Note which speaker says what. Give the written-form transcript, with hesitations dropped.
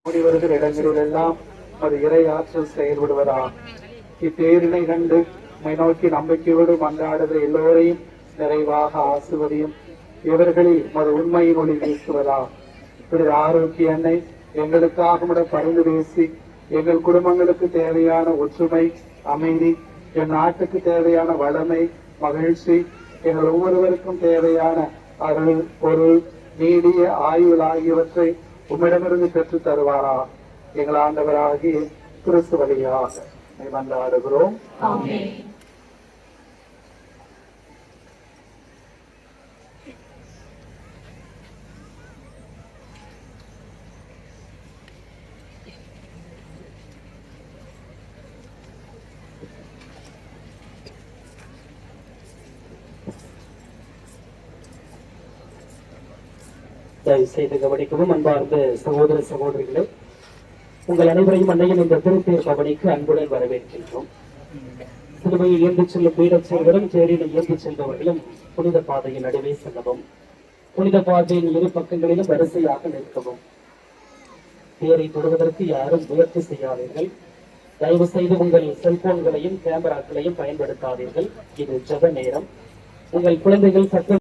Speaker 1: கூடி வருகிற இடங்களில் எல்லாம் அது இறை ஆற்றல் செயல்படுவதா. இப்பேரினை கண்டு உம்மை நோக்கி நம்பிக்கையோடு மன்றாடுகிற எல்லோரையும் நிறைவாக ஆசிர்வதியும். இவர்களில் மது உண்மையின் ஒளி வீசுவதா. இப்படி ஆரோக்கிய அன்னை எங்களுக்காக பரிந்து பேசி எங்கள் குடும்பங்களுக்கு தேவையான ஒற்றுமை, அமைதி, என் நாட்டுக்கு தேவையான வளமை, மகிழ்ச்சி, எங்கள் ஒவ்வொருவருக்கும் தேவையான அருள், பொருள், நீடிய ஆயுள் ஆகியவற்றை உம்மிடமிருந்து பெற்று தருவாரா. எங்கள் ஆண்டவராகிய கிறிஸ்து வழியாக மன்றாடுகிறோம்.
Speaker 2: தயவு செய்து கவனிக்கவும். அன்பார்ந்த சகோதர சகோதரிகளே, உங்கள் அனைவரையும் அன்னையின் இந்த திருத்தேர் பவனிக்கு அன்புடன் வரவேற்கின்றோம். சிலுவையில் இயந்து செல்லும் பீடச் செயல்களும் தேரில் இயந்து செல்பவர்களும் புனித பாதையின் நடுவே செல்லவும், புனித பாதையின் இரு பக்கங்களிலும் வரிசையாக நிற்கவும். தேரை தொடுவதற்கு யாரும் முயற்சி செய்யாதீர்கள். தயவு செய்து உங்கள் செல்போன்களையும் கேமராக்களையும் பயன்படுத்தாதீர்கள். இது ஜெப நேரம். உங்கள் குழந்தைகள் சற்று